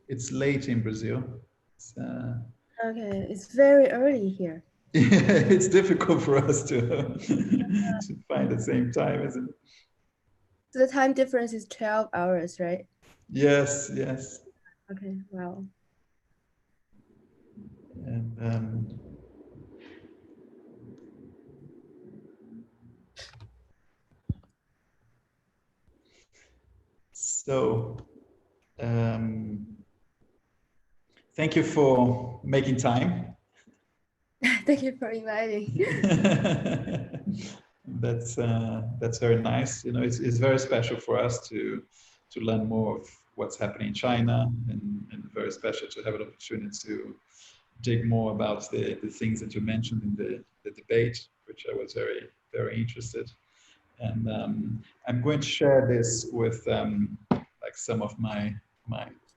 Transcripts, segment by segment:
It's late in Brazil. It's, Okay, it's very early here. it's difficult for us to to find the same time, isn't it? So the time difference is 12 hours, right? Yes, yes. Okay, wow. And so um, thank you for making time. Thank you for inviting. That's very nice. You know, it's very special for us to learn more of what's happening in China, and very special to have an opportunity to dig more about the things that you mentioned in the debate, which I was very interested. And I'm going to share this with like some of my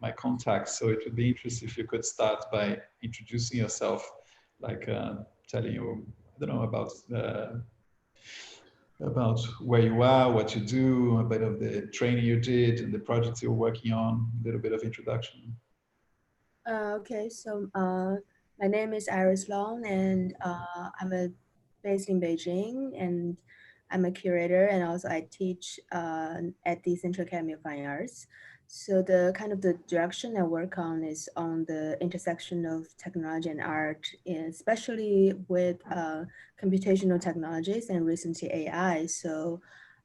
my contacts. So it would be interesting if you could start by introducing yourself, like telling you, I don't know, about where you are, what you do, a bit of the training you did, and the projects you're working on. A little bit of introduction. Okay, so my name is Iris Long, and based in Beijing, and I'm a curator, and also I teach at the Central Academy of Fine Arts. So the kind of the direction I work on is on the intersection of technology and art, especially with computational technologies and recently AI. So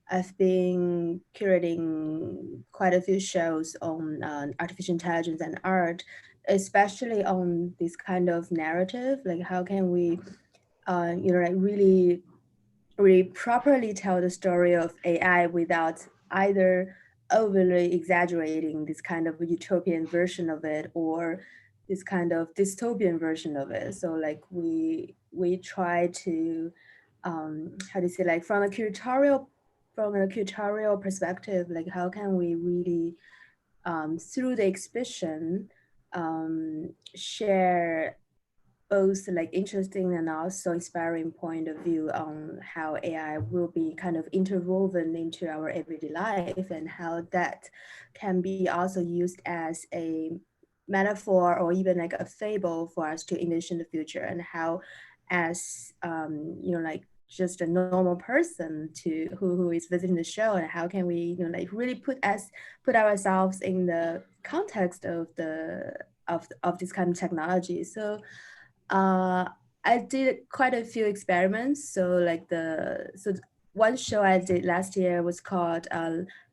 I've been curating quite a few shows on artificial intelligence and art, especially on this kind of narrative, like how can we, like really properly tell the story of AI without either overly exaggerating this kind of utopian version of it or this kind of dystopian version of it. So like we try to how do you say, like from a curatorial perspective, like how can we really through the exhibition share both like interesting and also inspiring point of view on how AI will be kind of interwoven into our everyday life and how that can be also used as a metaphor or even like a fable for us to envision the future, and how as like just a normal person to who is visiting the show, and how can we like really put ourselves in the context of of this kind of technology. So uh, I did quite a few experiments. So one show I did last year was called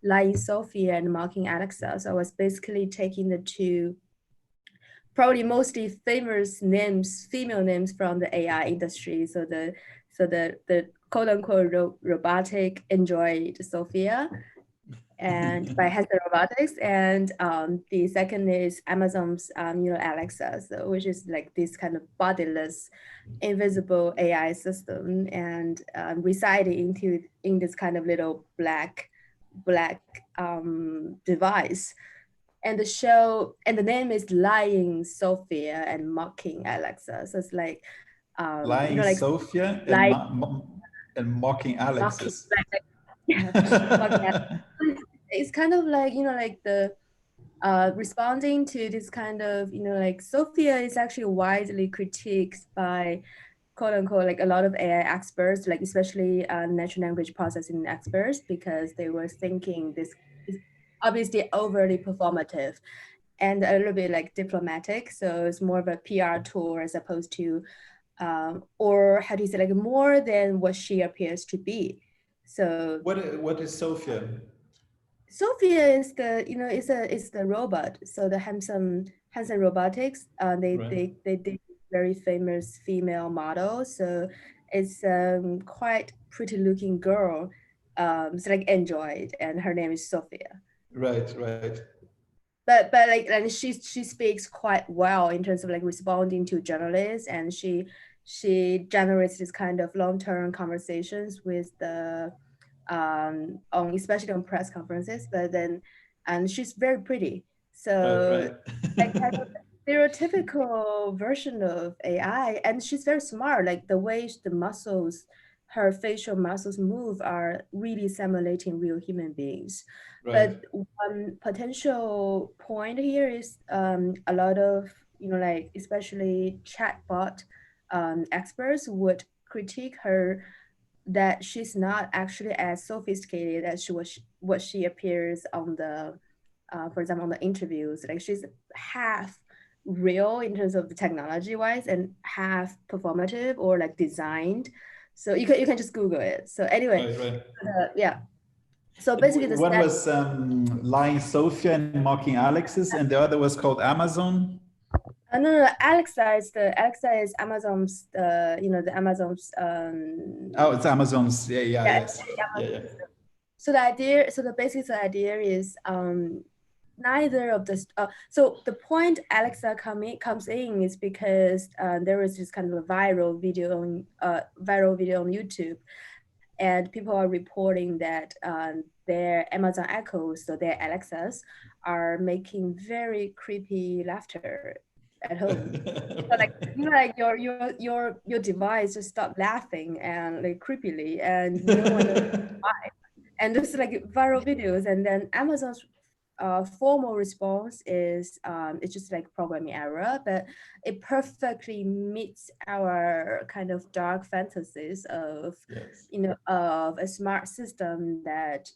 Lying Sophia and Mocking Alexa. So I was basically taking the two probably mostly famous names, female names from the AI industry. So the quote unquote robotic android Sophia and by Hanson Robotics, and the second is Amazon's Alexa, so which is like this kind of bodiless, invisible AI system, and residing in this kind of little black device. And the show and the name is Lying Sophia and Mocking Alexa. So it's like Lying like Sophia and like and mocking mocking, Alexis. yeah, mocking Alexa. It's kind of like like the responding to this kind of like Sophia is actually widely critiqued by quote unquote like a lot of AI experts, like especially natural language processing experts, because they were thinking this is obviously overly performative and a little bit like diplomatic. So it's more of a PR tool as opposed to, or how do you say, like more than what she appears to be. So What is Sophia? Sophia is the is the robot. So the Hanson Robotics, Right. they did very famous female model. So it's quite pretty looking girl. It's like android, and her name is Sophia. Right, right. But like, and she speaks quite well in terms of like responding to journalists, and she generates this kind of long term conversations with the on especially on press conferences. But then, and she's very pretty. Right, So right. like kind of stereotypical version of AI, and she's very smart. Like the way the muscles, her facial muscles move are really simulating real human beings. Right. But one potential point here is a lot of, like especially chatbot experts would critique her that she's not actually as sophisticated as what she appears on the, for example, on the interviews. Like she's half real in terms of the technology wise and half performative or like designed. So you can just Google it. So anyway, Right, right. yeah. So And basically the one step. was lying Sophia and mocking Alexis, and the other was called Amazon. No, Alexa is Amazon's, the Amazon's. Oh, it's Amazon's. Yeah, yeah, Yeah, yes. Yeah, yeah. so the basic idea is neither of the so the point Alexa comes in is because there was this kind of a viral video on YouTube, and people are reporting that their Amazon Echoes, so their Alexas, are making very creepy laughter at home. So like like your device just start laughing and like creepily, and no one knows why. And there's like viral videos, and then Amazon's formal response is it's just like programming error, but it perfectly meets our kind of dark fantasies of, Yes. of a smart system that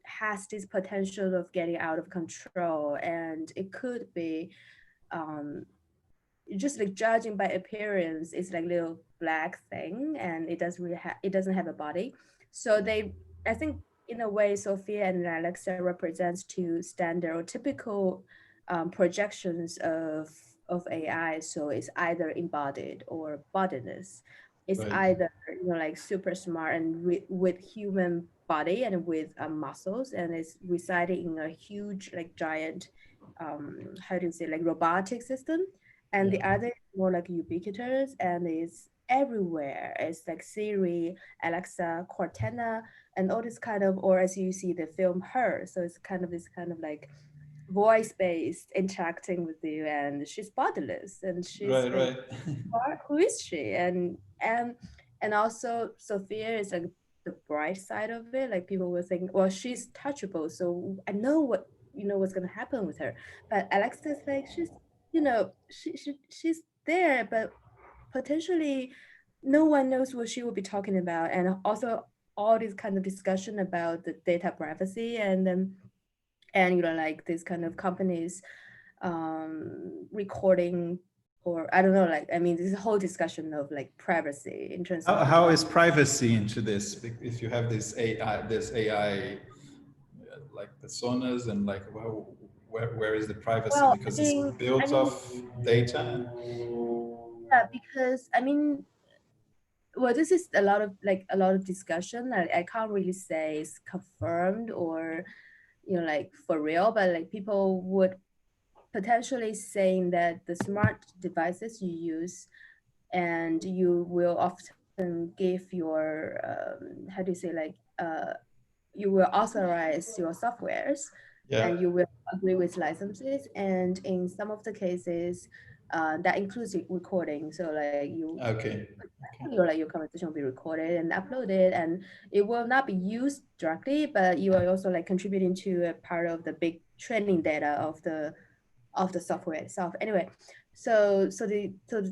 has this potential of getting out of control, and it could be um, just like judging by appearance, it's like little black thing, and it doesn't have a body. So I think in a way, Sophia and Alexa represents two stereotypical projections of AI. So it's either embodied or bodiless. It's Right. either like super smart and with human body and with muscles, and it's residing in a huge like giant how do you say, like robotic system, and the Yeah. other is more like ubiquitous and is everywhere. It's like Siri, Alexa, Cortana, and all this kind of, or as you see the film Her. So it's kind of this kind of like voice-based interacting with you, and she's bodiless, and she's Right, like, right. who is she? And also Sophia is like the bright side of it. Like people will think, well, she's touchable, so I know what's gonna happen with her. But Alexa is like, she's there, but potentially no one knows what she will be talking about. And also all this kind of discussion about the data privacy, and like these kind of companies recording, or I don't know, like, I mean, this whole discussion of like privacy in terms of How is privacy into this? If you have this AI, like personas, and like where is the privacy? well, Because it's built off data. yeah, because I mean, well, this is a lot of discussion. I can't really say it's confirmed or like for real, but like people would potentially saying that the smart devices you use, and you will often give your how do you say, like you will authorize your softwares, Yeah. and you will agree with licenses, and in some of the cases that includes recording. So like Okay. Okay. your conversation will be recorded and uploaded, and it will not be used directly, but you are also like contributing to a part of the big training data of the software itself. Anyway, so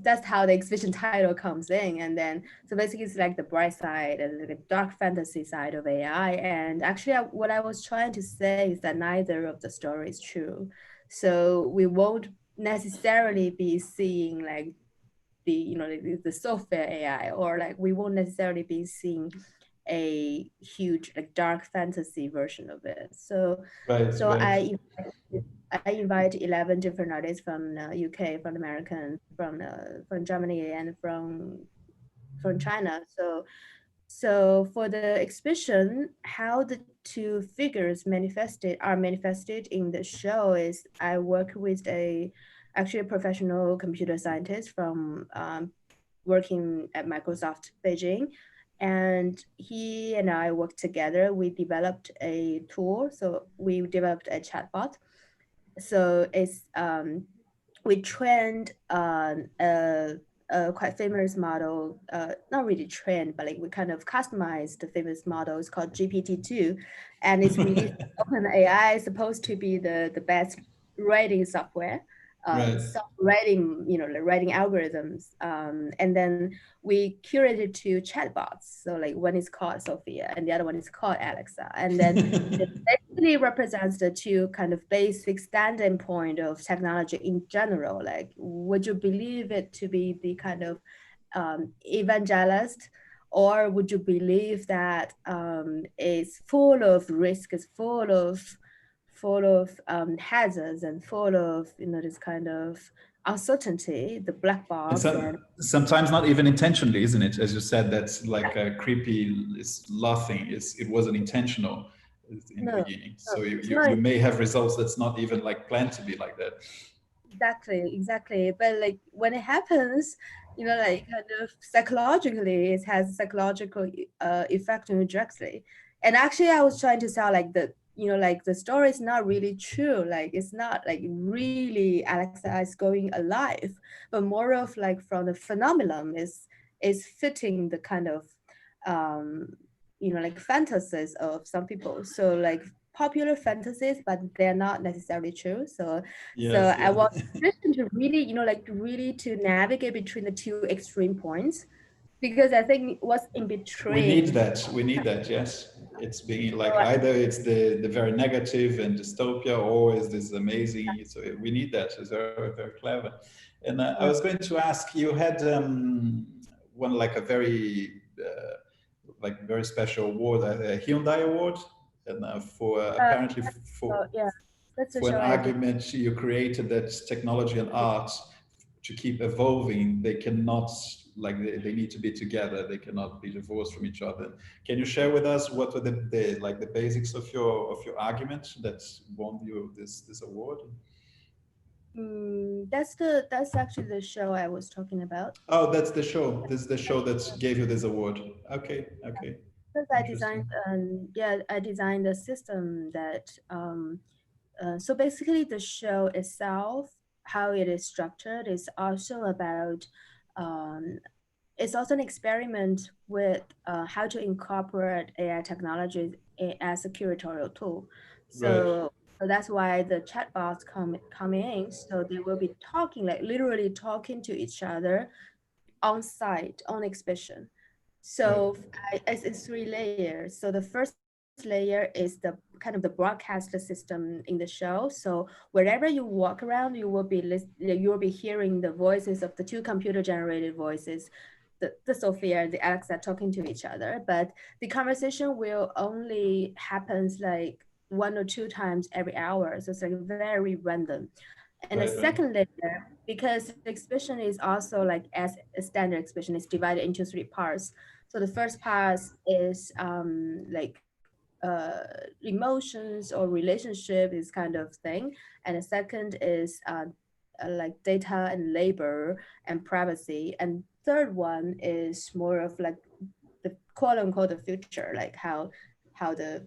that's how the exhibition title comes in, and then so basically it's like the bright side and the dark fantasy side of AI. And actually, what I was trying to say is that neither of the story is true. So we won't necessarily be seeing like the software AI, or like we won't necessarily be seeing a huge like dark fantasy version of it. So Right, so right. I invite 11 different artists from UK, from American, from Germany, and from China. So for the exhibition, how the two figures manifested in the show is I work with actually a professional computer scientist from working at Microsoft Beijing, and he and I worked together. We developed a tool, so we developed a chatbot. So it's we trained a quite famous model, not really trained, but like we kind of customized the famous model. It's called GPT-2, and it's released OpenAI, supposed to be the best writing software, Right. writing, like writing algorithms. And then we curated two chatbots. So like one is called Sophia and the other one is called Alexa. And then it basically represents the two kind of basic standing point of technology in general. Like, would you believe it to be the kind of evangelist, or would you believe that it's full of risk, it's full of hazards and full of this kind of uncertainty, the black box? And sometimes not even intentionally, isn't it? As you said, that's like a creepy laughing. It wasn't intentional in the beginning. So you may have results that's not even like planned to be like that. Exactly. But like when it happens, like kind of psychologically, it has a psychological effect on you directly. And actually, I was trying to sound like like the story is not really true. Like it's not like really Alexa is going alive, but more of like from the phenomenon is fitting the kind of like fantasies of some people. So like popular fantasies, but they're not necessarily true. So I want to really, really to navigate between the two extreme points, because I think what's in between. We need that. Yes, it's being like either it's the very negative and dystopia, or is this amazing. So we need that. It's very, very clever. And I was going to ask, you had one like a very very special award, a Hyundai award, and for apparently for an argument you created that technology and art, to keep evolving, they cannot, like they need to be together, they cannot be divorced from each other. Can you share with us what were the basics of your argument that won you this award? That's actually the show I was talking about. Oh, that's the show. This is the show that gave you this award. Okay. Because I designed a system that so basically the show itself, how it is structured, is also about it's also an experiment with how to incorporate AI technology as a curatorial tool. So that's why the chatbots come in. So they will be talking, like literally talking to each other on site, on exhibition. So it's 3 layers. So the first layer is the kind of the broadcast system in the show. So wherever you walk around, you will be hearing the voices of the two computer generated voices, the Sophia and the Alexa talking to each other. But the conversation will only happens like 1 or 2 times every hour. So it's like very random. And the second layer, because the exhibition is also like as a standard exhibition, is divided into 3 parts. So the first part is like emotions or relationship, is kind of thing. And the second is like data and labor and privacy. And third one is more of like the quote unquote the future, like how the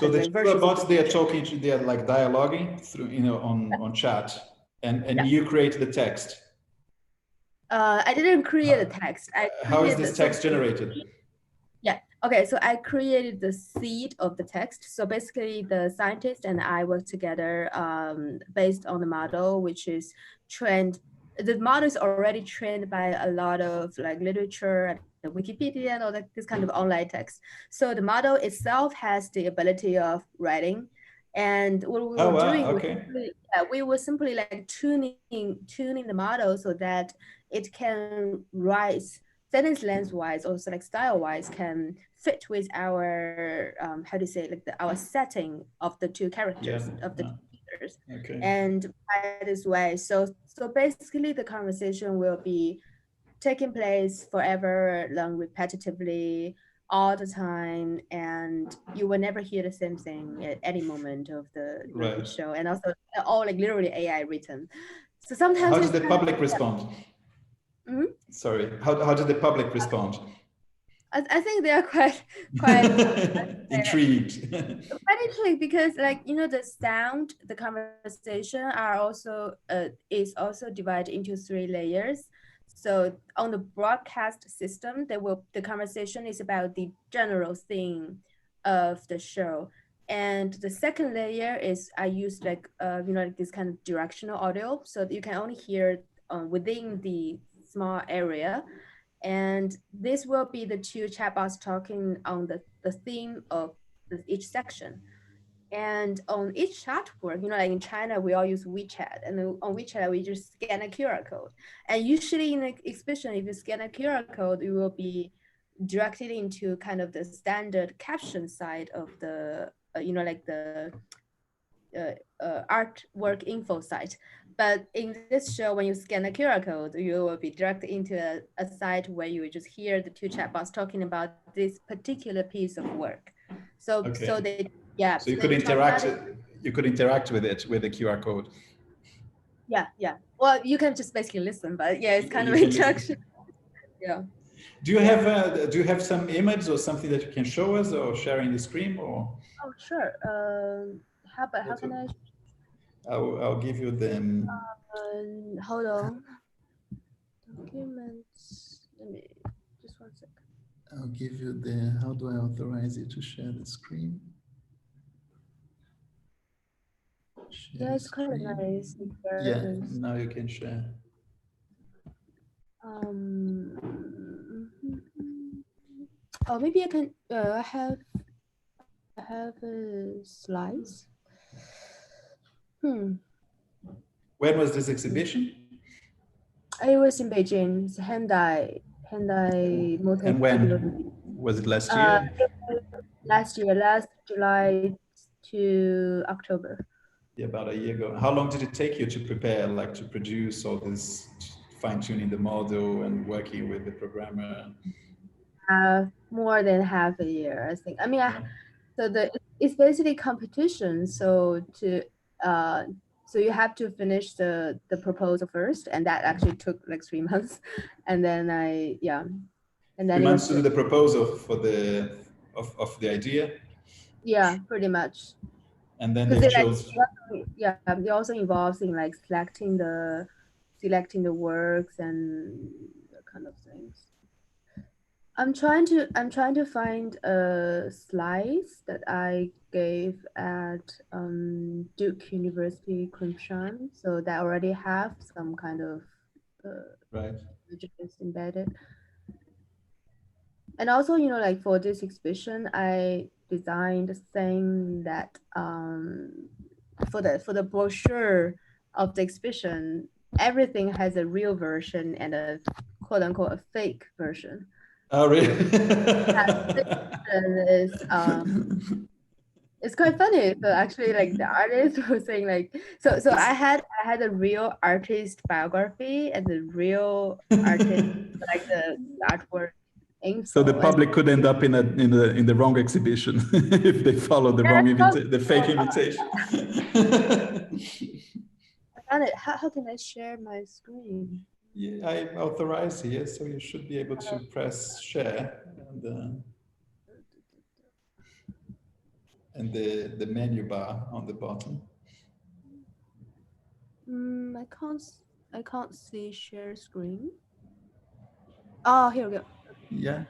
so the robots, they are talking, they are like dialoguing through on chat, and you create the text. I didn't create a text. How is this text generated? Yeah. Okay. So I created the seed of the text. So basically, the scientist and I work together based on the model, which is trained. The model is already trained by a lot of like literature and the Wikipedia and all that, this kind of online text. So the model itself has the ability of writing. And what we were doing, we were simply like tuning the model so that it can write sentence length-wise, also like style-wise, can fit with our how to say, like our setting of the 2 characters of the 2 leaders. And by this way, so basically the conversation will be taking place forever, long, repetitively, all the time, and you will never hear the same thing at any moment of the show. And also all like literally AI written. So sometimes how does the public respond? Sorry, how did the public respond? I think they are quite intrigued. quite intrigued because, like, you know, the sound, the conversation are also is also divided into 3 layers. So on the broadcast system, the conversation is about the general theme of the show. And the second layer is I use like you know, like this kind of directional audio, so that you can only hear within the small area. And this will be the 2 chatbots talking on the theme of each section. And on each chat work, you know, like in China, we all use WeChat, and then on WeChat, we just scan a QR code. And usually in an exhibition, if you scan a QR code, you will be directed into kind of the standard caption side of the, you know, like the artwork info site. But in this show, when you scan a QR code, you will be directed into a site where you will just hear the 2 chatbots talking about this particular piece of work. So, Okay. so they, yeah. So you so could they interact. traumatic- You could interact with it with the QR code. Yeah, yeah. Well, you can just basically listen, but yeah, it's kind You of can listen. interaction. Yeah. Do you have some image or something that you can show us or sharing the screen or? Oh, sure. How can I? I'll give you them. Hold on. Documents. Let me just 1 second. I'll give you the. How do I authorize you to share the screen? Yeah, it's kind of nice. Yeah, now you can share. Oh, maybe I can. I have slides. When was this exhibition? It was in Beijing. It's Hyundai Motor. And when was it last year? Last year, last July to October. Yeah, about a year ago. How long did it take you to prepare, like to produce all this, fine-tuning the model and working with the programmer? More than half a year, I think. I mean, Yeah. it's basically competition. So so you have to finish the proposal first, and that actually took like 3 months, and then and then 3 months to do the proposal for the of the idea. Yeah, pretty much. And then they chose. It also involves in like selecting the works and that kind of things. I'm trying to find slides that I gave at Duke University Kunshan, so that already have some kind of right images embedded. And also, you know, like for this exhibition, I designed a thing that for the brochure of the exhibition, everything has a real version and a quote unquote a fake version. Oh, really? It's quite funny. So actually, like the artist was saying, like, so I had a real artist biography and the real artist, like the artwork info. So the public could end up in the wrong exhibition if they follow the wrong the fake invitation. I found it. How can I share my screen? Yeah, I authorize here, so you should be able to press share and the menu bar on the bottom. I can't see share screen. Oh, here we go. Yeah.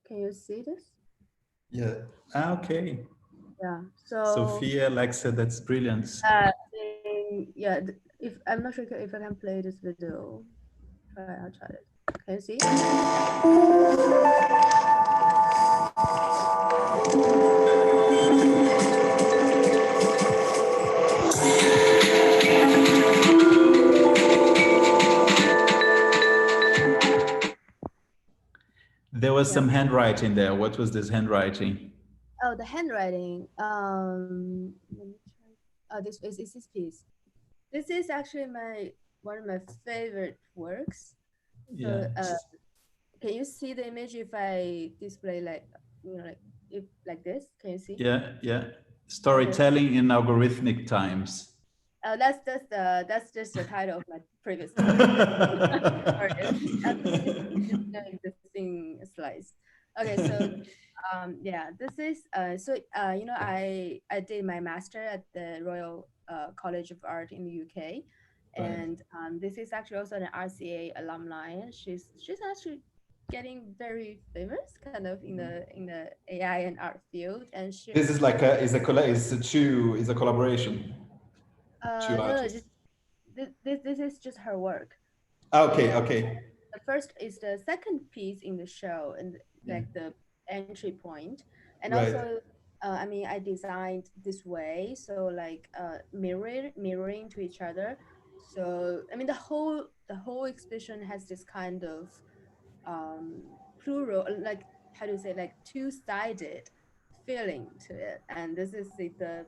Can you see this? Yeah. Okay. Yeah. So Sophia, like said, that's brilliant. Yeah. If I'm not sure if I can play this video. I'll try it. Can you see? There was some handwriting there. What was this handwriting? Oh, the handwriting. Let me try. Oh, this is this piece. This is actually one of my favorite works. Yeah. So, can you see the image if I display like, you know, like if like this? Can you see? Yeah, yeah. Storytelling in algorithmic times. that's just the title of my previous talk. Sorry, it's no existing slides. Okay, so yeah, this is you know, I did my master at the Royal College of Art in the UK, Right. and this is actually also an RCA alumni. She's actually getting very famous, kind of in the AI and art field, and she This is like is a collaboration, two no, artists. just this is just her work. Okay, And okay. the first is the second piece in the show and Yeah. like the entry point. And Right. also I mean, I designed this way, so like mirroring to each other. So I mean, the whole exhibition has this kind of plural, like how do you say, like two-sided feeling to it. And this is the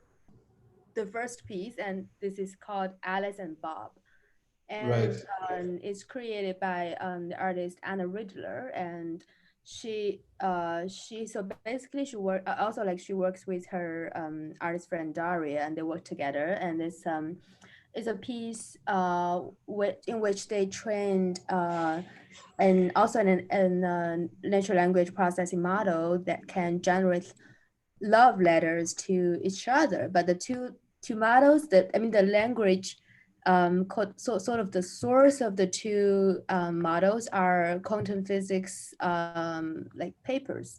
first piece, and this is called Alice and Bob, Right. and it's created by the artist Anna Riddler, and she so basically she work also like she works with her artist friend Daria, and they work together, and it's a piece in which they trained and also an natural language processing model that can generate love letters to each other. But the two models, that I mean the language sort of the source of the two models are quantum physics like papers.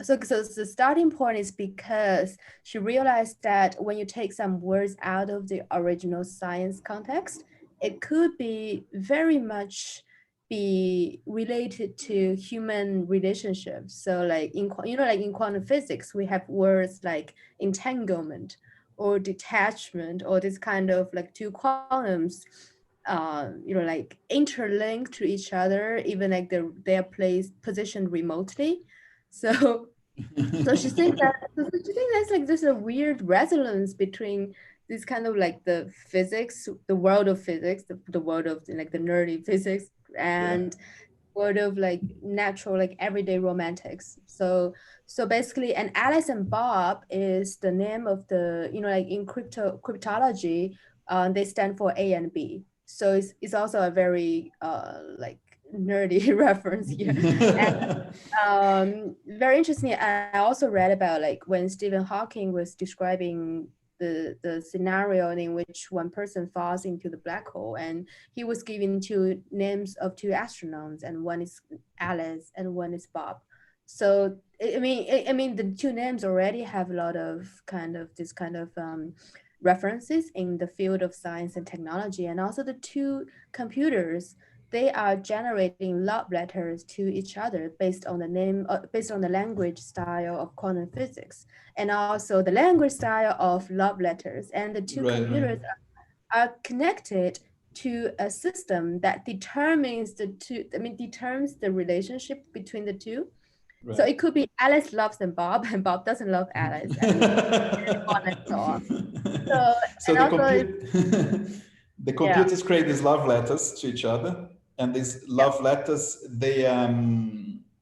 So the starting point is because she realized that when you take some words out of the original science context, it could be very much be related to human relationships. So like you know, like in quantum physics, we have words like entanglement or detachment, or this kind of like two quantums you know, like interlinked to each other, even like they're placed positioned remotely. So so she thinks that she thinks that's like there's a weird resonance between this kind of like the physics, the world of physics, the world of like the nerdy physics, Yeah. and world of like natural, like everyday romantics. So basically, and Alice and Bob is the name of the, you know, like in cryptology, they stand for A and B. So it's also a very like nerdy reference here. Very interesting. I also read about like when Stephen Hawking was describing the scenario in which one person falls into the black hole, and he was given two names of two astronauts, and one is Alice and one is Bob. So I mean the two names already have a lot of kind of this kind of references in the field of science and technology, and also the two computers, they are generating love letters to each other based on the based on the language style of quantum physics, and also the language style of love letters. And the two Right, right. computers are connected to a system that determines determines the relationship between the two. So Right. it could be Alice loves and Bob, and Bob doesn't love Alice, and on and so on. So So and the also the yeah, computers create these love letters to each other, and these yeah, love letters, they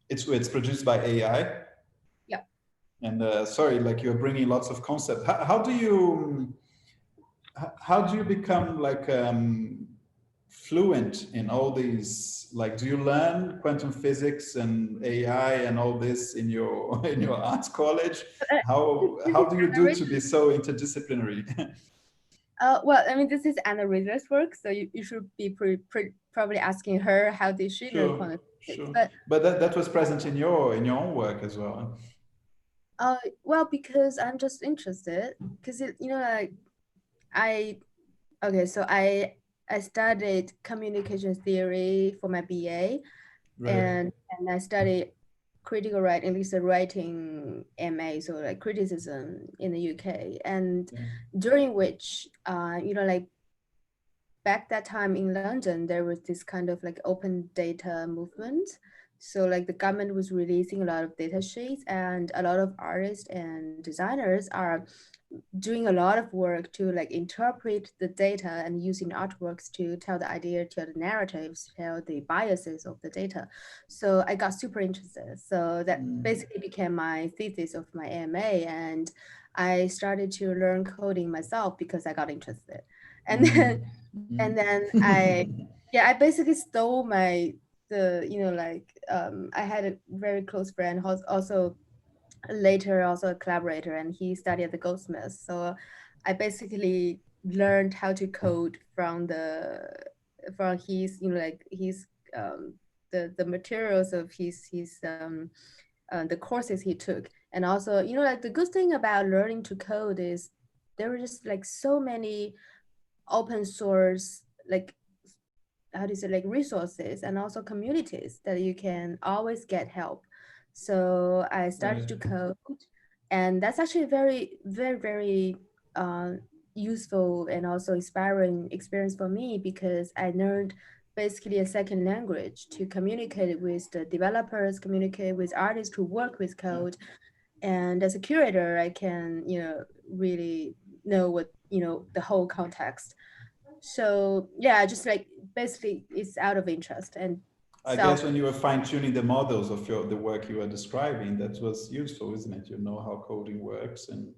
it's produced by AI. yeah. And sorry, like you're bringing lots of concepts. How do you become like fluent in all these? Like, do you learn quantum physics and AI and all this in your in your arts college? Uh, this How is do you Anna do Rich. to be so interdisciplinary? Well, I mean, this is Anna Rizzo's work, so you should be probably asking her how did she learn Sure, quantum physics. sure. But But that was present in your own work as well. well, because I'm just interested, because you know, like I okay, so I studied communication theory for my BA, Right. and I studied critical writing, at least a writing MA, so like criticism in the UK, and Yeah. during which you know, like back that time in London, there was this kind of like open data movement. So like the government was releasing a lot of data sheets, and a lot of artists and designers are doing a lot of work to like interpret the data and using artworks to tell the idea, tell the narratives, tell the biases of the data. So I got super interested. So that Mm. basically became my thesis of my AMA. And I started to learn coding myself because I got interested. And then Mm. and then Mm. I basically stole I had a very close friend who's also later also a collaborator, and he studied at the Goldsmith. So I basically learned how to code from his, his um, the materials of his the courses he took. And also, like the good thing about learning to code is there were just like so many open source, like how do you say, like resources and also communities that you can always get help. So I started Right. to code, and that's actually very, very, very uh, useful and also inspiring experience for me, because I learned basically a second language to communicate with the developers, communicate with artists who work with code. And as a curator, I can, really know what, the whole context. So yeah, just like basically it's out of interest and I guess self. when you were fine-tuning the models of the work you were describing, that was useful, isn't it? You know how coding works, and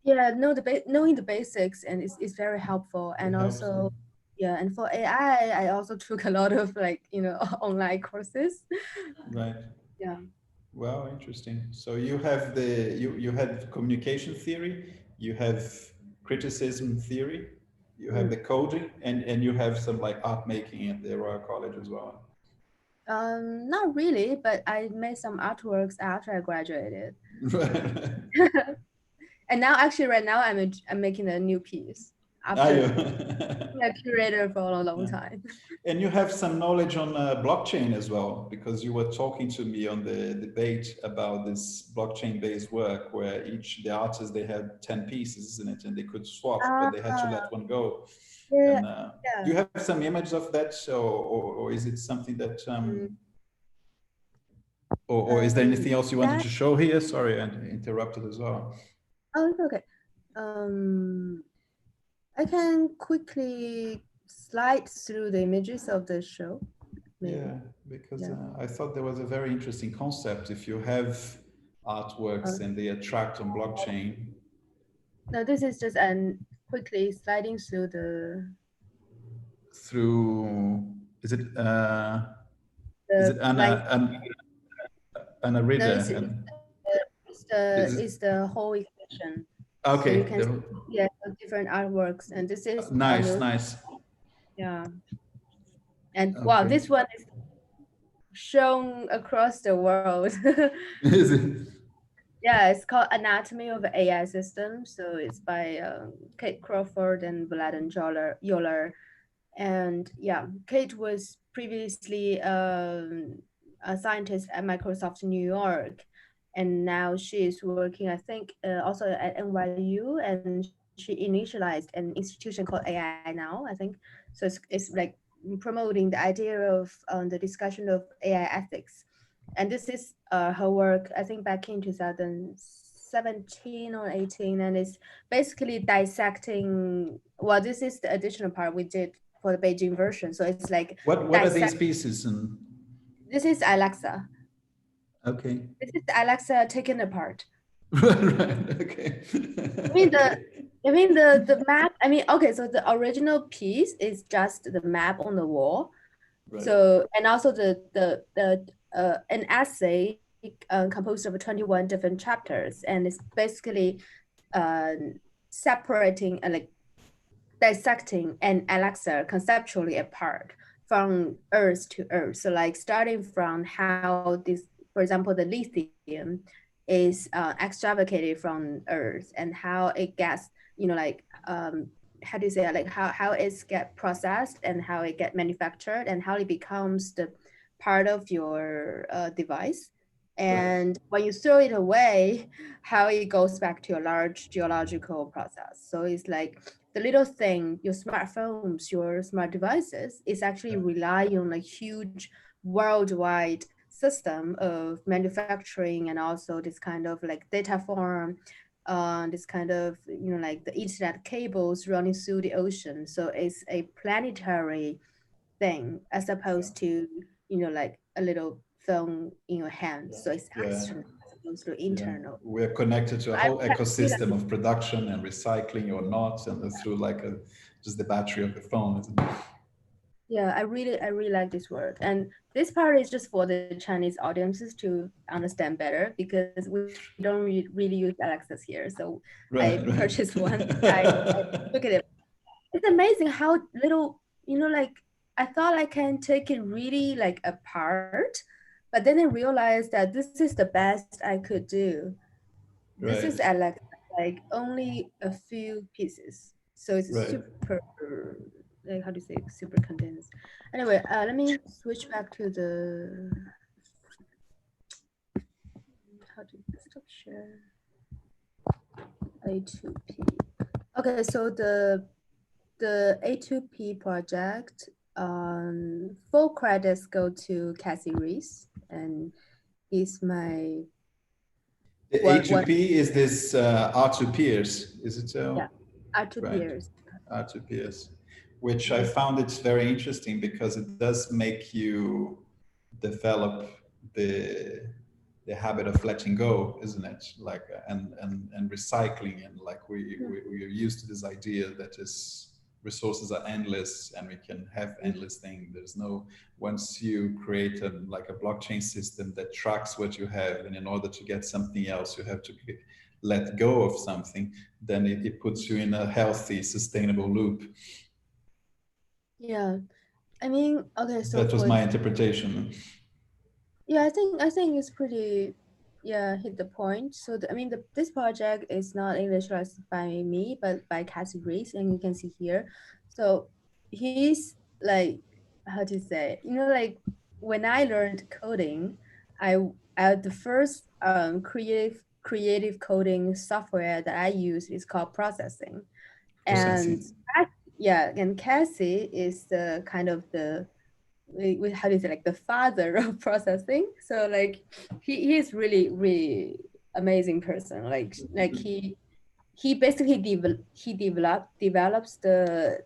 Yeah, knowing the basics and is very helpful. it And helps. also, yeah, and for AI, I also took a lot of like, online courses. Right. Yeah. Wow, interesting. So you have you had communication theory, you have criticism theory, you have Mm. the coding, and you have some like art making at the Royal College as well. Not really, but I made some artworks after I graduated. Right. And now actually right now I'm making a new piece Are you? after being a curator for a long Yeah. time. And you have some knowledge on blockchain as well, because you were talking to me on the debate about this blockchain-based work where the artists, they had 10 pieces, isn't it? And they could swap, but they had to Ah, let one go. yeah, And do yeah. you have some image of that? Or is it something that, Mm. or is there anything else you wanted That, to show here? Sorry, I interrupted as well. oh, it's okay. Um, I can quickly slide through the images of the show, maybe. Yeah, because Yeah. I thought there was a very interesting concept. If you have Uh, artworks and they attract on blockchain, no, this is just an quickly sliding through through, is it is it the blank. Anna No, Ridder? Is it's the whole exhibition. So you okay. can see, yeah, the different artworks, and this is Nice, most, nice. yeah. And wow, Okay. this one is shown across the world. Is it? Yeah, it's called Anatomy of AI System. So it's by Kate Crawford and Vladan Yoler. And yeah, Kate was previously a scientist at Microsoft New York. And now she is working, I think, also at NYU. And she initialized an institution called AI Now, I think. So it's like promoting the idea of the discussion of AI ethics. And this is her work, I think, back in 2017 or 18, and it's basically dissecting. Well, this is the additional part we did for the Beijing version. So it's like What are these dissect. pieces? And This is Alexa. okay. This is Alexa taken apart. Right. Okay. I mean the Okay. I mean the map. I mean, okay, so the original piece is just the map on the wall. Right. So, and also the an essay composed of 21 different chapters, and it's basically uh, separating and like dissecting an Alexa conceptually apart from Earth to Earth. So, like starting from how this, for example, the lithium is extravagated from Earth, and how it gets, how do you say it? Like how it's get processed and how it get manufactured and how it becomes the part of your device. Right. And when you throw it away, how it goes back to a large geological process. So it's like the little thing, your smartphones, your smart devices, is actually Yeah. rely on a huge worldwide system of manufacturing and also this kind of like data farm, this kind of, like the internet cables running through the ocean. So it's a planetary thing as Yeah. opposed to, like a little phone in your hand. So it's Yeah. astronaut. goes through Yeah, internal. we're connected to a I whole ecosystem of production and recycling or not, and through like just the battery of the phone, isn't it? Yeah, I really like this word. And this part is just for the Chinese audiences to understand better because we don't really use Alexas here. So I Right, purchased one. I right. look at it. It's amazing how little, like I thought I can take it really like apart, but then I realized that this is the best I could do. This is Right, Alexa, like only a few pieces. So it's right. super, like how do you say, super condensed. Anyway, let me switch back to the, how to stop share, A2P. Okay, so the A2P project, full credits go to Cassie Reese, and he's my The one A2P is this R2 peers, is it so? yeah, our two Right, peers. R2 peers, which I Yes. found it's very interesting because it does make you develop the the habit of letting go, isn't it? Like and recycling, and like we are used to this idea that is resources are endless and we can have endless things. There's no, once you create a like a blockchain system that tracks what you have, and in order to get something else you have to let go of something, then it puts you in a healthy sustainable loop. Yeah. I mean, okay, so That was for my interpretation. yeah, I think it's pretty, yeah, hit the point. So I mean, this project is not illustrated by me, but by Cassie Reese, and you can see here. So he's like, how to say, like when I learned coding, I the first creative coding software that I use is called processing, and Processing. yeah, and Cassie is the kind of how do you say, like the father of processing. So like he's really amazing person. Like he basically develops the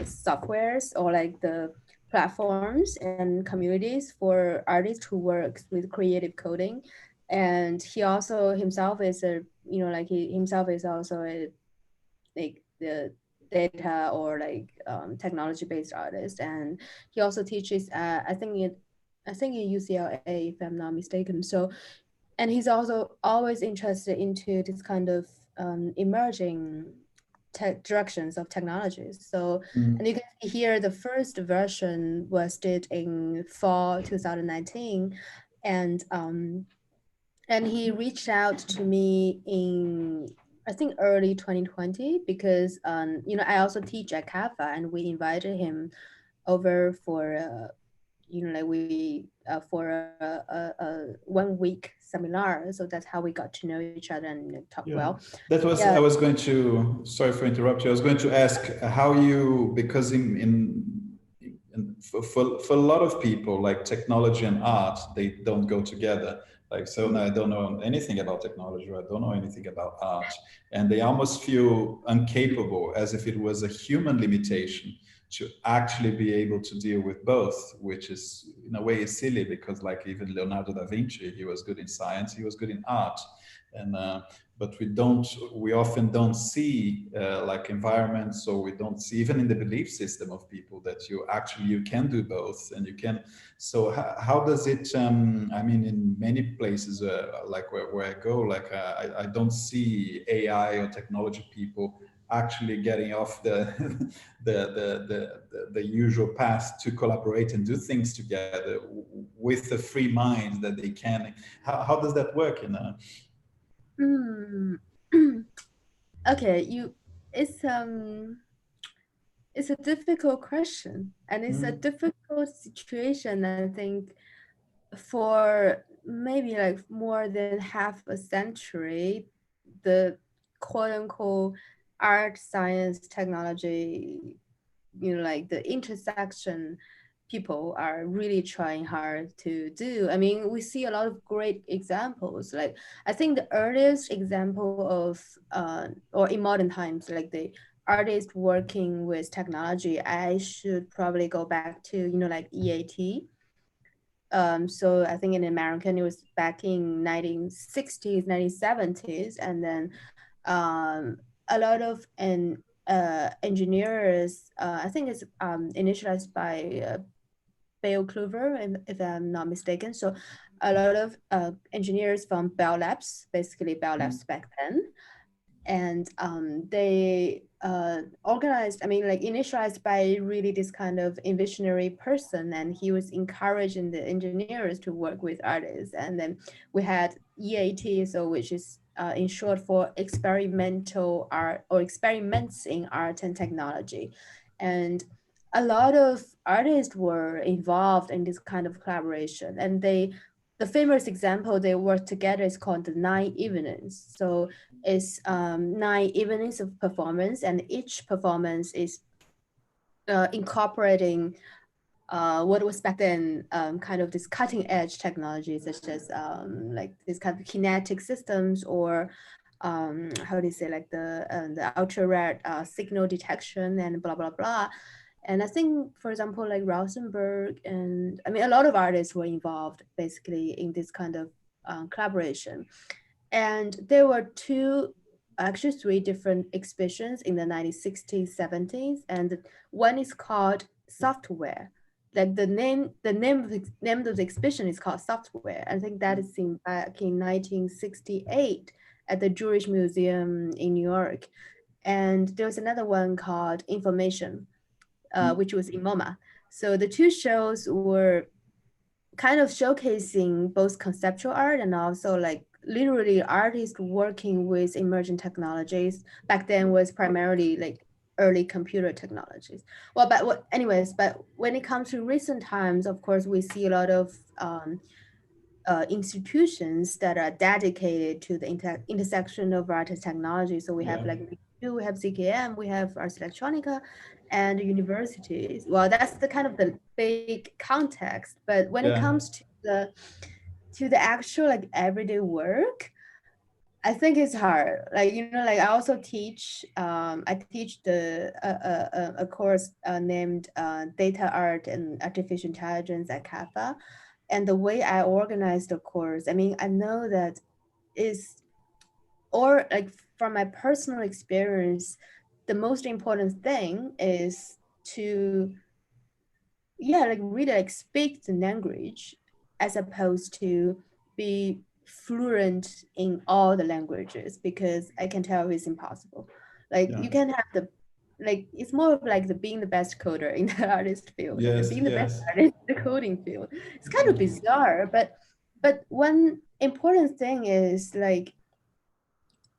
softwares or like the platforms and communities for artists who works with creative coding. And he also himself is a, like he himself is also a, like the data or like technology based artist. And he also teaches I think in UCLA, if I'm not mistaken. So, and he's also always interested into this kind of emerging tech directions of technologies. So, and Mm. you can see here the first version was did in fall 2019. And he reached out to me in, I think, early 2020 because I also teach at CAFA, and we invited him over for like we for a 1 week seminar. So that's how we got to know each other and talk Yeah, well. that was, Yeah. I was going to, sorry for interrupting you. I was going to ask how you, because for a lot of people, like technology and art, they don't go together. Like, so now I don't know anything about technology, or I don't know anything about art. And they almost feel incapable, as if it was a human limitation to actually be able to deal with both, which is in a way is silly because like even Leonardo da Vinci, he was good in science, he was good in art. And but we often don't see like environments, or we don't see even in the belief system of people that you can do both, and you can. So how does it I mean, in many places like where I go, like I don't see AI or technology people actually getting off the usual path to collaborate and do things together with a free mind that they can. How does that work in a Mm. Okay, it's a difficult question, and it's a Mm. difficult situation, I think, for maybe like more than half a century. The quote unquote art, science, technology, like the intersection people are really trying hard to do. I mean, we see a lot of great examples. Like I think the earliest example of or in modern times, like the artist working with technology, I should probably go back to, like EAT. So I think in American, it was back in 1960s, 1970s. And then a lot of engineers, I think it's initialized by Bill Clover, if I'm not mistaken. So a lot of engineers from Bell Labs, basically Bell Labs back then, and they organized, I mean, like initialized by really this kind of visionary person, and he was encouraging the engineers to work with artists. And then we had EAT, so which is in short for experimental art or experiments in art and technology. And a lot of artists were involved in this kind of collaboration, and the famous example they worked together is called the 9 evenings. So it's 9 evenings of performance, and each performance is incorporating what was back then kind of this cutting edge technology, such as like this kind of kinetic systems, or how do you say, like the ultra red signal detection and blah blah blah. And I think, for example, like Rosenberg, and I mean a lot of artists were involved basically in this kind of collaboration. And there were actually three different exhibitions in the 1960s, 70s, and one is called Software. Like name of the exhibition is called Software. I think that is seen back in 1968 at the Jewish Museum in New York. And there was another one called Information, which was in MoMA. So the two shows were kind of showcasing both conceptual art and also like literally artists working with emerging technologies. Back then was primarily like early computer technologies. Well, but when it comes to recent times, of course, we see a lot of institutions that are dedicated to the intersection of art and technology. So we have we have ZKM, we have Ars Electronica, and universities. Well, that's the kind of the big context. But when it comes to the actual like everyday work, I think it's hard. Like, you know, like I also teach, I teach a course named Data Art and Artificial Intelligence at CAFA. And the way I organize the course, I mean, I know that is, or like from my personal experience, the most important thing is to, like really like speak the language as opposed to be fluent in all the languages, because I can tell it's impossible. Like you can have like it's more of like the being the best coder in the artist field and being the best artist in the coding field. It's kind of bizarre, but one important thing is like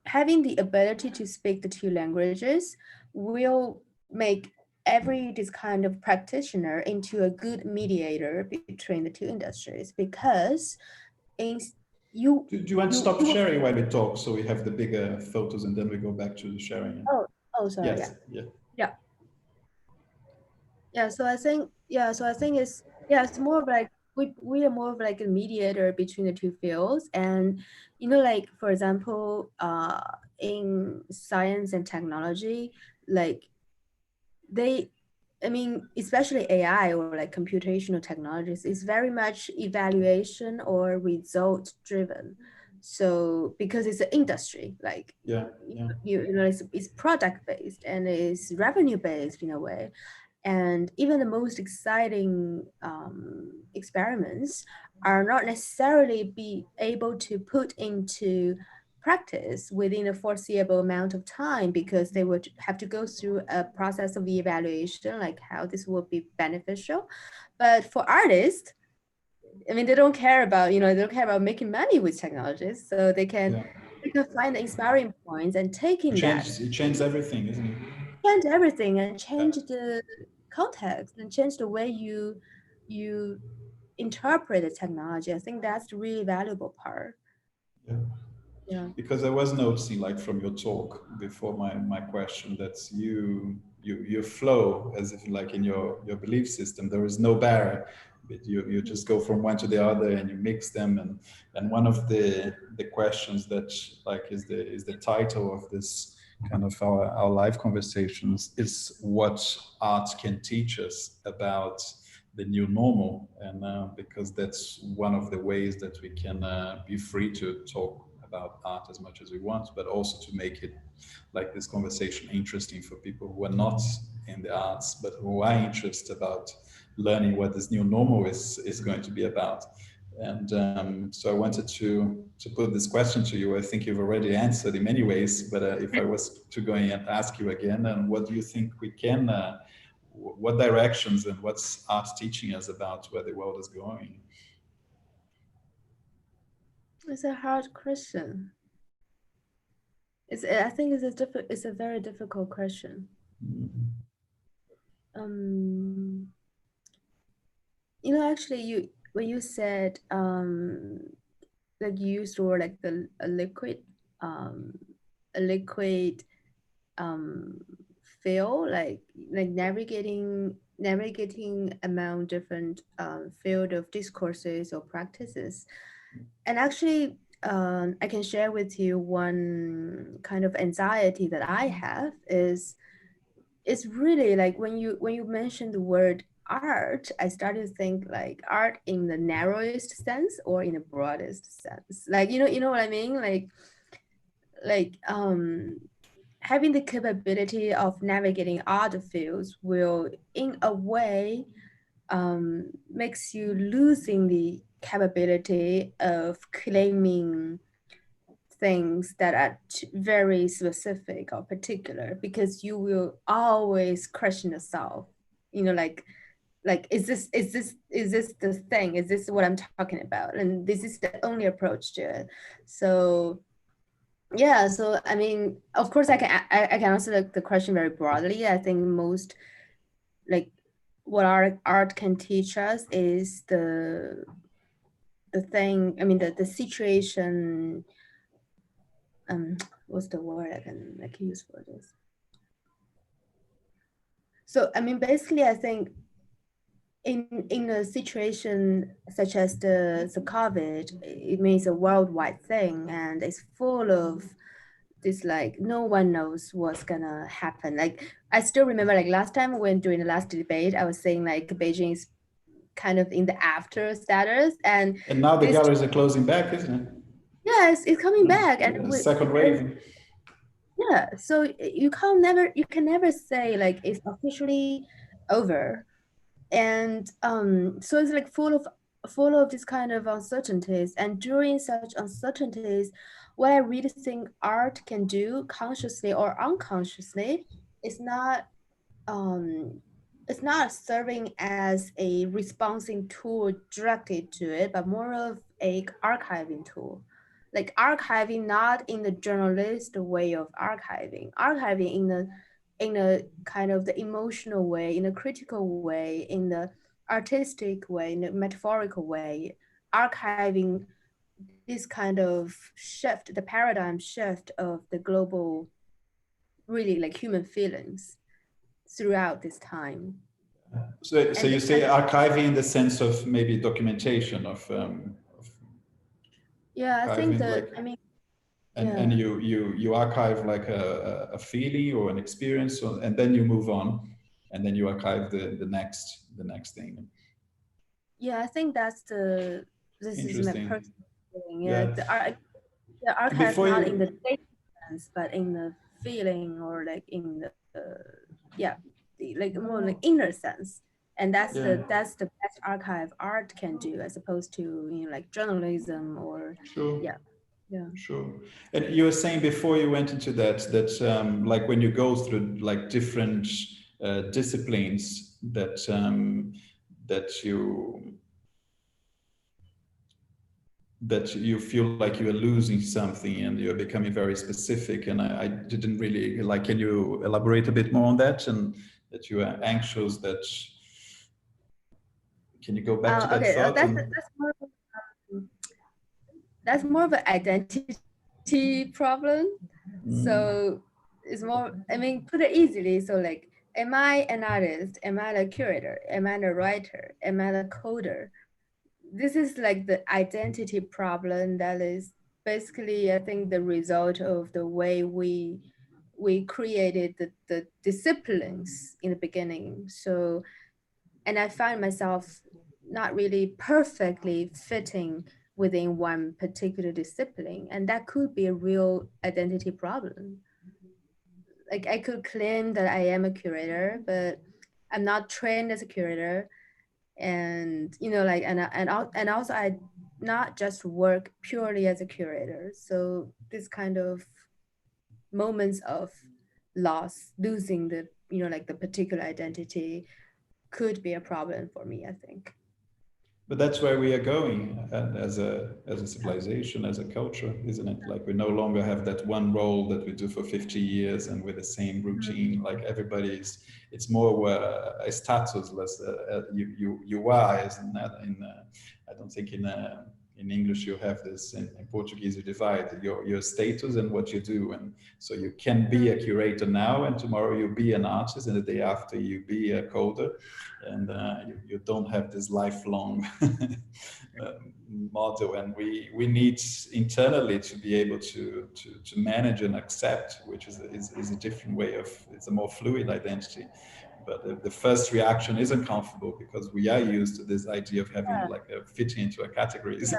having the ability to speak the two languages will make every this kind of practitioner into a good mediator between the two industries, because in do you want to stop sharing while we talk, so we have the bigger photos and then we go back to the sharing? Oh sorry. Yes. So I think it's more of like we are more of like a mediator between the two fields. And you know, like for example in science and technology, like I mean, especially AI or like computational technologies is very much evaluation or result driven. So because it's an industry, like you know, it's product based and it's revenue based in a way. And even the most exciting experiments are not necessarily be able to put into practice within a foreseeable amount of time, because they would have to go through a process of evaluation, like how this would be beneficial. But for artists, I mean, they don't care about, you know, they don't care about making money with technologies. So they can find the inspiring points and taking it changes everything, isn't it? Change everything and change the context and change the way you interpret the technology. I think that's the really valuable part. Because I was noticing, like from your talk before my question, that you flow as if like in your belief system there is no barrier, but you just go from one to the other and you mix them. And one of the questions that like is the title of this kind of our live conversations is what art can teach us about the new normal, and because that's one of the ways that we can be free to talk about art as much as we want, but also to make it like this conversation interesting for people who are not in the arts, but who are interested about learning what this new normal is going to be about. And so I wanted to put this question to you. I think you've already answered in many ways, but if I was to go in and ask you again, what do you think we can, what directions and what's art teaching us about where the world is going? It's a hard question. I think it's a very difficult question. You know, actually, when you said like you used the word like a liquid feel, like navigating among different field of discourses or practices. And actually, I can share with you one kind of anxiety that I have is it's really like when you mention the word art, I started to think like art in the narrowest sense or in the broadest sense. Like you know what I mean? Like having the capability of navigating other fields will, in a way, makes you losing the capability of claiming things that are very specific or particular, because you will always question yourself, you know, like is this the thing, is this what I'm talking about, and this is the only approach to it. So yeah, so I mean, of course I can answer the question very broadly. I think most, like, what art can teach us is the thing, I mean the situation, what's the word I can use for this? So I mean, basically, I think in a situation such as the COVID, it means a worldwide thing, and it's full of this, like, no one knows what's gonna happen. Like, I still remember, like, last time when during the last debate, I was saying like Beijing is kind of in the after status, and now the galleries are closing back, isn't it? Yes, it's coming back, and second wave. Yeah, so you can never say like it's officially over, and so it's like full of this kind of uncertainties. And during such uncertainties, what I really think art can do, consciously or unconsciously, is not it's not serving as a responding tool directly to it, but more of a archiving tool. Like archiving not in the journalist way of archiving in a kind of the emotional way, in a critical way, in the artistic way, in a metaphorical way, archiving this kind of shift, the paradigm shift of the global, really like human feelings throughout this time. So you say archiving in the sense of maybe documentation of yeah, I think that, like, I mean, and you archive like a feeling or an experience, and then you move on, and then you archive the next thing. Yeah, I think this is my personal feeling. Yeah, the archive not in the data sense, but in the feeling, or like in the like more like inner sense. And that's the best archive art can do, as opposed to, you know, like journalism or Sure. And you were saying before you went into that like when you go through like different disciplines, that you feel like you are losing something and you're becoming very specific. And I didn't really like, can you elaborate a bit more on that, and that you are anxious that, can you go back to that thought? That's more of an identity problem. So it's more, I mean, put it easily. So like, am I an artist? Am I a curator? Am I a writer? Am I a coder? This is like the identity problem that is basically, I think, the result of the way we created the disciplines in the beginning. So, and I find myself not really perfectly fitting within one particular discipline, and that could be a real identity problem. Like I could claim that I am a curator, but I'm not trained as a curator, and like and also I not just work purely as a curator. So this kind of moments of loss, losing the like the particular identity, could be a problem for me, I think. But that's where we are going as a civilization, as a culture, isn't it? Like we no longer have that one role that we do for 50 years and with the same routine. Like everybody's, it's more a status, less you are, isn't that? I don't think in English you have this. In Portuguese you divide your status and what you do, and so you can be a curator now, and tomorrow you be an artist, and the day after you be a coder, and you don't have this lifelong motto. And we need internally to be able to manage and accept, which is a different way of, it's a more fluid identity. But the first reaction is uncomfortable because we are used to this idea of having like a fitting into a categories.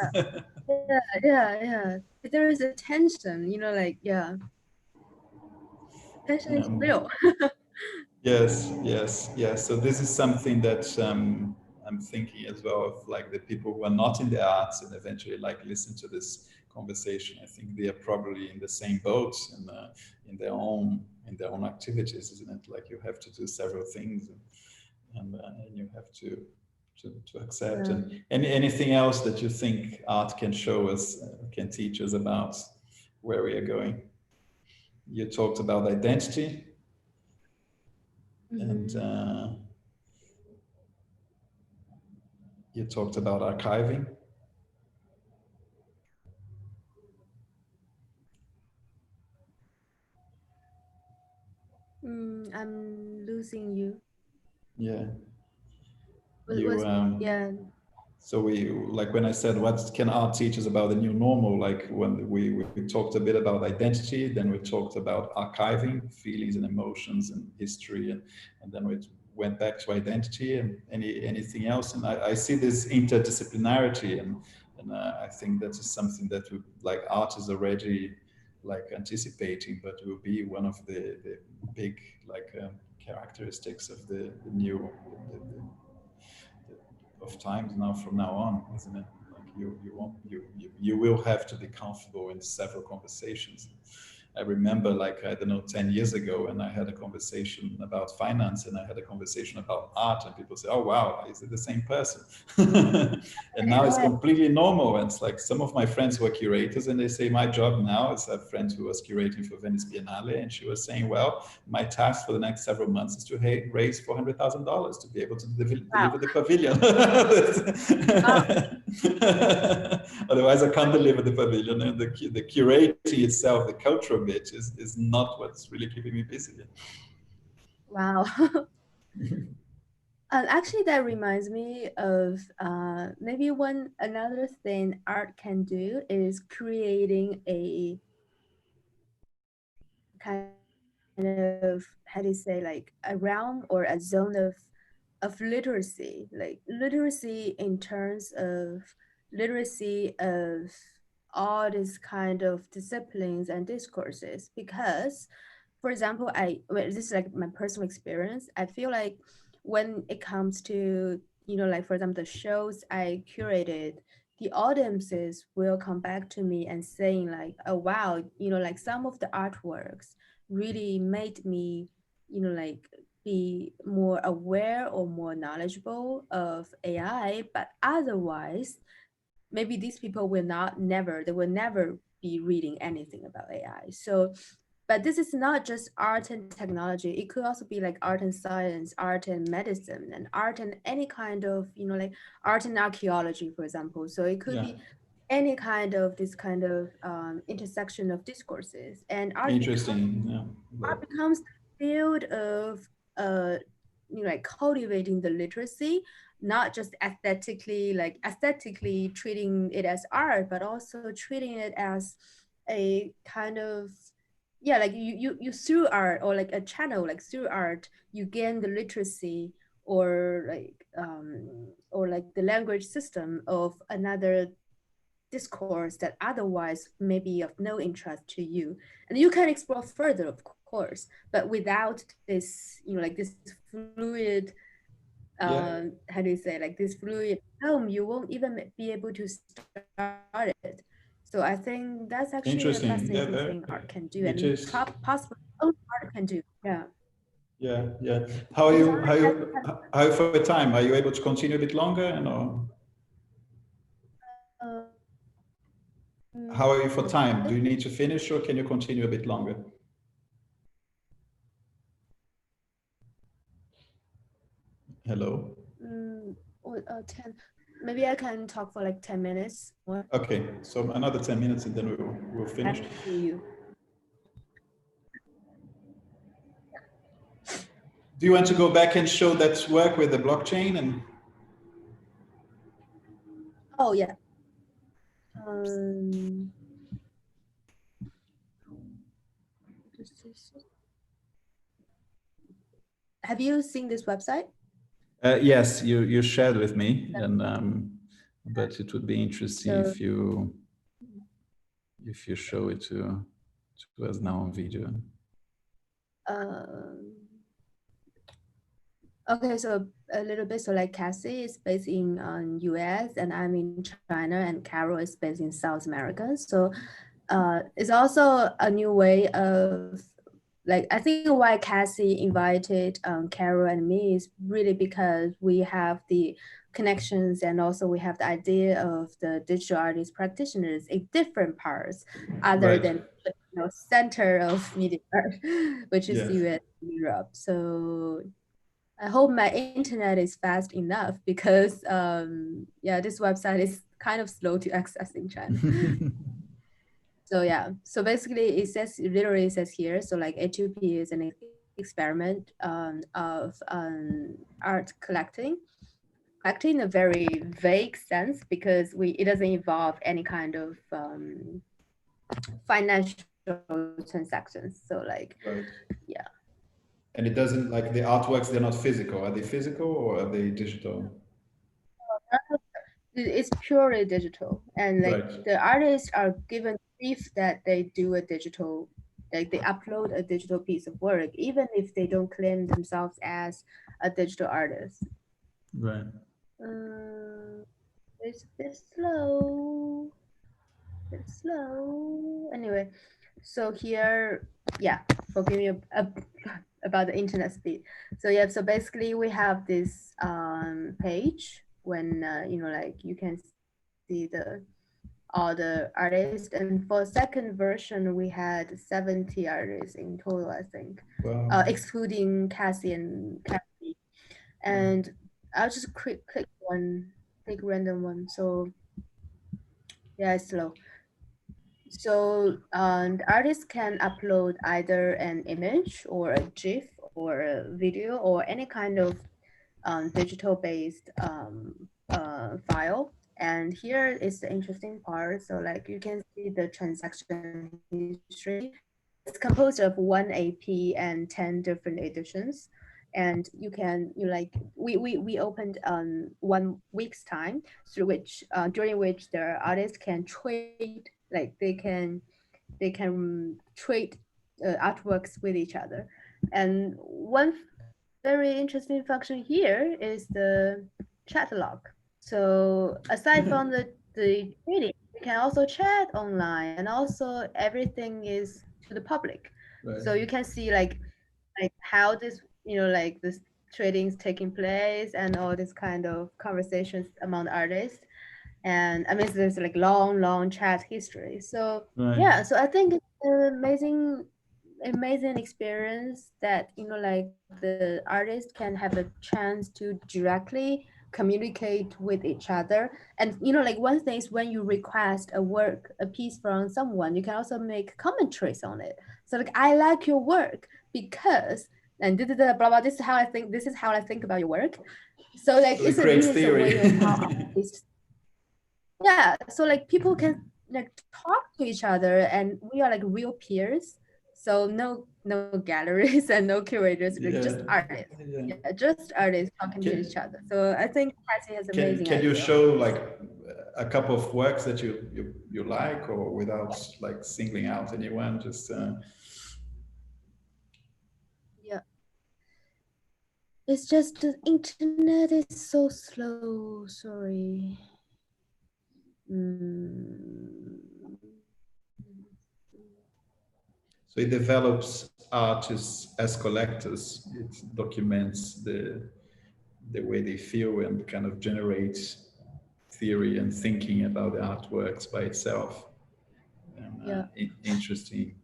Yeah. There is a tension, like, yeah, tension is real. Yes. So this is something that I'm thinking as well of, like the people who are not in the arts and eventually like listen to this conversation. I think they are probably in the same boat in their own activities, isn't it? Like you have to do several things, and you have to accept. Yeah. And anything else that you think art can show us, can teach us about where we are going? You talked about identity, and you talked about archiving. I'm losing you. Yeah. What was, yeah. So we, like when I said, what can art teach us about the new normal? Like when we talked a bit about identity, then we talked about archiving, feelings and emotions and history, and then we went back to identity and anything else. And I see this interdisciplinarity, and I think that is something that we, like art is already like anticipating, but will be one of the big like characteristics of the new of times now from now on, isn't it? Like you won't you will have to be comfortable in several conversations. I remember, like, I don't know, 10 years ago, and I had a conversation about finance and I had a conversation about art, and people say, oh, wow, is it the same person? And now it's completely normal. And it's like some of my friends who are curators, and they say, my job now is a friend who was curating for Venice Biennale, and she was saying, well, my task for the next several months is to raise $400,000 to be able to Wow. deliver the pavilion. Otherwise, I can't deliver the pavilion. And the curating itself, the cultural bit, is not what's really keeping me busy. Wow. Actually, that reminds me of maybe another thing art can do is creating a kind of, how do you say, like a realm or a zone of literacy, like literacy in terms of literacy of all these kind of disciplines and discourses. Because, for example, this is like my personal experience. I feel like when it comes to, like for example, the shows I curated, the audiences will come back to me and saying like, oh wow, like some of the artworks really made me, like be more aware or more knowledgeable of AI. But otherwise, maybe these people they will never be reading anything about AI. So, but this is not just art and technology. It could also be like art and science, art and medicine, and art and any kind of, like art and archaeology, for example. So it could Yeah. be any kind of this kind of intersection of discourses, and Interesting. Yeah. art becomes the field of like cultivating the literacy, not just aesthetically treating it as art, but also treating it as a kind of, yeah, like you through art, or like a channel, like through art you gain the literacy or like the language system of another discourse that otherwise may be of no interest to you, and you can explore further, of course, but without this, like this fluid, how do you say, like this fluid film, you won't even be able to start it. So I think that's actually a Interesting. fascinating thing art can do, Which and is possibly art can do. Yeah. yeah. How are you? How are you for time? Are you able to continue a bit longer? Uh, How are you for time? Do you need to finish, or can you continue a bit longer? Hello. 10. Maybe I can talk for like 10 minutes more. Okay, so another 10 minutes and then we'll finish. You. Do you want to go back and show that work with the blockchain? And oh yeah. Have you seen this website? yes, you shared with me, and but it would be interesting if you show it to us now on video. Okay, so a little bit. So like Cassie is based in US, and I'm in China, and Carol is based in South America. So it's also a new way of, like, I think why Cassie invited Carol and me is really because we have the connections, and also we have the idea of the digital artist practitioners in different parts other than center of media art, which is US and Europe. So I hope my internet is fast enough, because this website is kind of slow to access in China. So yeah, so basically it literally says here, so like A2P is an experiment of art collecting in a very vague sense, because it doesn't involve any kind of financial transactions. So like, yeah. And it doesn't, like the artworks, they're not physical. Are they physical or are they digital? It's purely digital, and like the artists are given brief that they do a digital, like they upload a digital piece of work, even if they don't claim themselves as a digital artist. Right. It's a bit slow. Anyway, so here, forgive me about the internet speed. So yeah, so basically we have this page when like you can see all the artists, and for second version we had 70 artists in total, I think. Wow. Excluding Cassie. And I'll just click random one. So yeah, it's slow. So the artist can upload either an image or a GIF or a video or any kind of digital based file. And here is the interesting part. So like you can see the transaction history. It's composed of 1 AP and 10 different editions. And we opened 1 week's time, through which during which the artists can trade, like they can trade artworks with each other. And one very interesting function here is the chat log. So aside from the trading, you can also chat online, and also everything is to the public. Right. So you can see like how this like this trading is taking place, and all this kind of conversations among artists. And I mean, there's like long chat history. So yeah, so I think it's an amazing experience that like the artist can have a chance to directly communicate with each other. And like one thing is, when you request a piece from someone, you can also make commentaries on it. So like, I like your work because, and blah blah, this is how I think about your work. So like, it's a way of how artists. Yeah, so like people can like talk to each other, and we are like real peers. So no galleries and no curators, they're just Yeah. artists. Yeah. Yeah, just artists talking to each Can, other. So I think Patsy has amazing can you idea. show like a couple of works that you like, or without like singling out anyone, just Yeah. It's just the internet is so slow. Sorry. Mm. so it develops artists as collectors. It documents the way they feel and kind of generates theory and thinking about the artworks by itself. And, Yeah. interesting.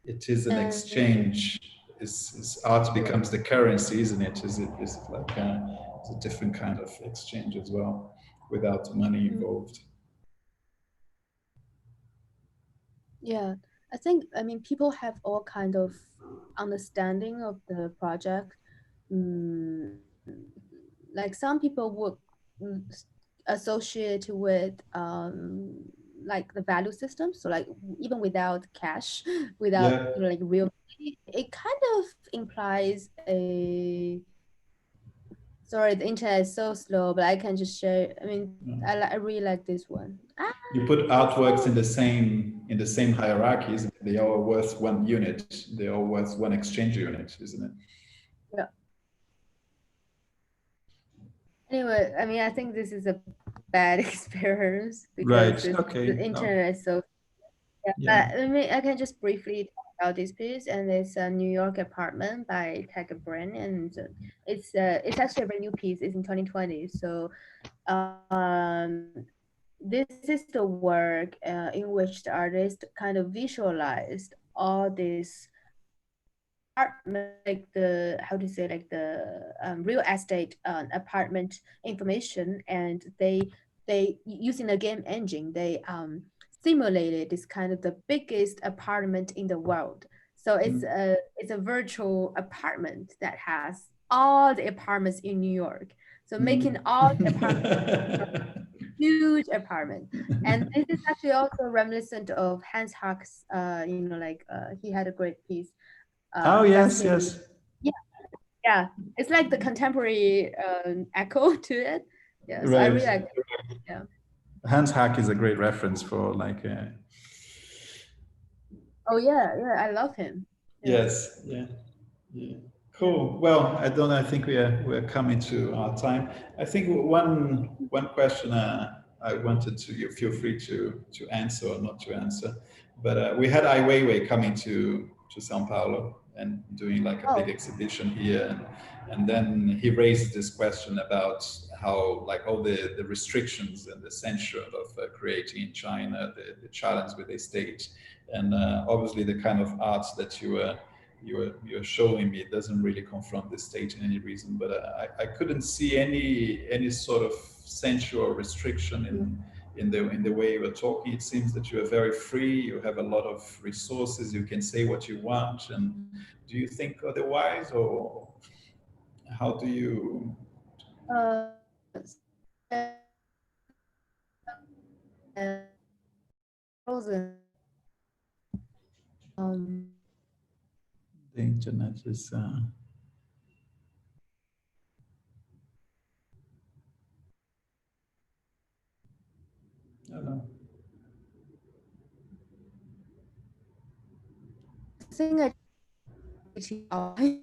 It is an And exchange. Is art yeah. becomes the currency, isn't it? Is it like it's a different kind of exchange as well, without money Mm. involved. Yeah, I think, I mean, people have all kind of understanding of the project. Mm, like some people would mm, associate with like the value system. So like even without cash, without Yeah. like real money, it kind of implies a, sorry, the internet is so slow, but I can just share. I mean, I really like this one. Ah, You put it's artworks so in the same hierarchies. They are all worth one unit. They are all worth one exchange unit, isn't it? yeah. Anyway, I mean, I think this is a bad experience because Right. the Okay. No. internet is so. Yeah, Yeah. but I mean, I can just briefly talk about this piece, and it's a New York apartment by Tag Brand, and it's actually a very new piece. It's in 2020, so this is the work in which the artist kind of visualized all this apartment, like the how to say, like the real estate apartment information, and they using a game engine, they simulated this kind of the biggest apartment in the world. So it's a virtual apartment that has all the apartments in New York. So making Mm. all the apartments huge apartment. And this is actually also reminiscent of Hans Hack's, like he had a great piece Oh yes, investing. yes. Yeah, yeah. It's like the contemporary echo to it. Yeah, so I Right. really like it. Yeah. Hans Hack is a great reference for like. Oh yeah, yeah. I love him. Yeah, Yes. Yeah. Yeah. yeah. Cool. Well, I don't know. I think we're coming to our time. I think one question I wanted to you feel free to answer or not to answer, but we had Ai Weiwei coming to São Paulo and doing like a big Oh, exhibition here, and then he raised this question about how like all the restrictions and the censure of creating in China, the challenge with the state, and obviously the kind of arts that you're showing me doesn't really confront the state in any reason, but I couldn't see any sort of censure or restriction in the way you were talking. It seems that you are very free. You have a lot of resources. You can say what you want. And do you think otherwise, or how do you? uh, frozen. Um, The internet is. I don't know. I think I.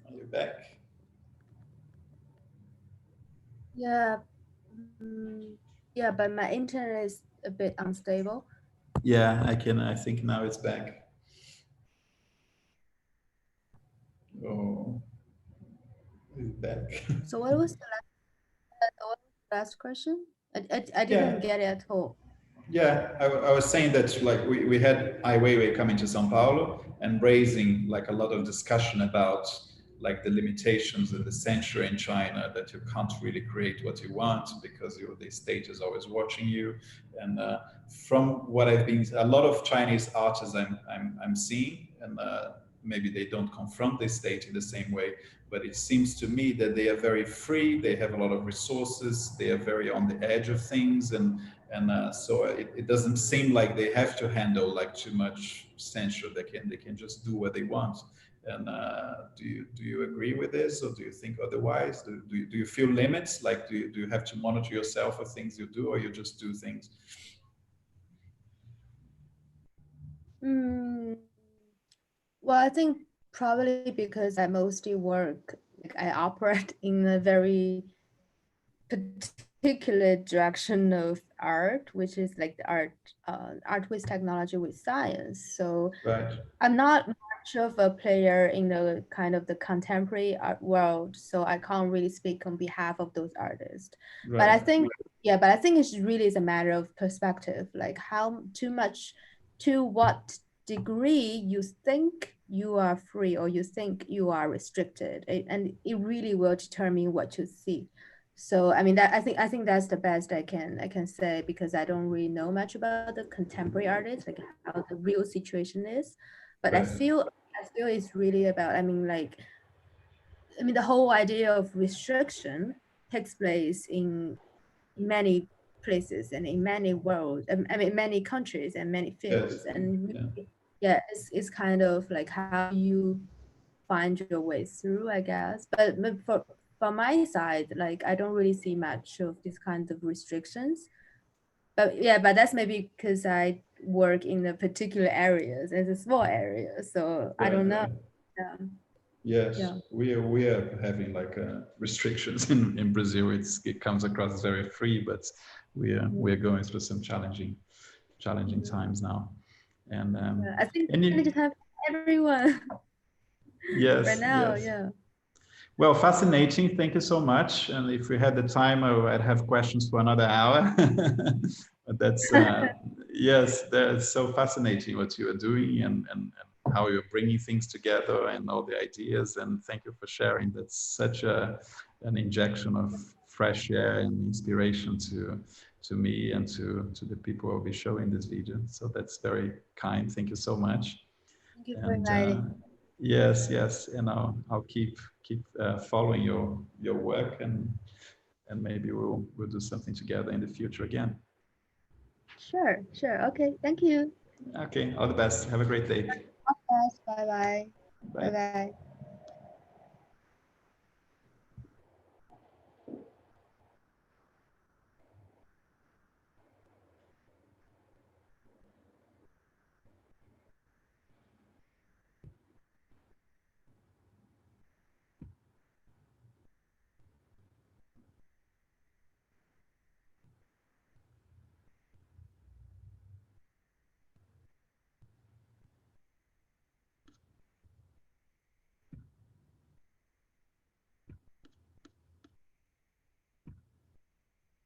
Are you back? Yeah, yeah, but my internet is a bit unstable. Yeah, I can. I think now it's back. Oh, it's back. So what was the last question? I didn't Yeah. get it at all. Yeah, I was saying that like we had Ai Weiwei coming to São Paulo and raising like a lot of discussion about like the limitations and the censure in China, that you can't really create what you want because the state is always watching you. And from what I've been, a lot of Chinese artists I'm seeing, and maybe they don't confront the state in the same way, but it seems to me that they are very free, they have a lot of resources, they are very on the edge of things, and so it doesn't seem like they have to handle like too much censure. They can just do what they want. And do you agree with this, or do you think otherwise? Do you feel limits? Like do you have to monitor yourself for things you do, or you just do things? Well, I think probably because I mostly work, like I operate in a very particular direction of art, which is like the art with technology with science. So Right. I'm not much of a player in the kind of the contemporary art world, so I can't really speak on behalf of those artists. But I Right. think, yeah, but I think it's really is a matter of perspective, like how too much, to what degree you think you are free or you think you are restricted, and it really will determine what you see. So I mean that I think that's the best I can say, because I don't really know much about the contemporary artists, like how the real situation is. But Right. I feel it's really about, I mean, like, I mean, the whole idea of restriction takes place in many places and in many worlds, I mean, many countries and many Yes. fields. And Yeah. yeah, it's kind of like how you find your way through, I guess. But from my side, like, I don't really see much of these kinds of restrictions. But yeah, but that's maybe because I work in the particular areas, as a small area. So I Right. don't know. Right. Yeah. Yes, Yeah. we are having like restrictions in Brazil. It comes across as very free, but we are going through some challenging times now. And Yeah. I think and we you, just have everyone right yes, now. yes. Yeah. Well, fascinating. Thank you so much. And if we had the time, I'd have questions for another hour. But that's yes, that's so fascinating what you are doing, and how you're bringing things together and all the ideas. And thank you for sharing. That's such an injection of fresh air and inspiration to me and to the people I'll be showing this video. So that's very kind. Thank you so much. Thank you for And inviting. yes, yes, and I'll keep following your work, and maybe we'll do something together in the future again. Sure, sure. Okay. Thank you. Okay, all the best. Have a great day. Yes, bye bye. Bye Bye. bye.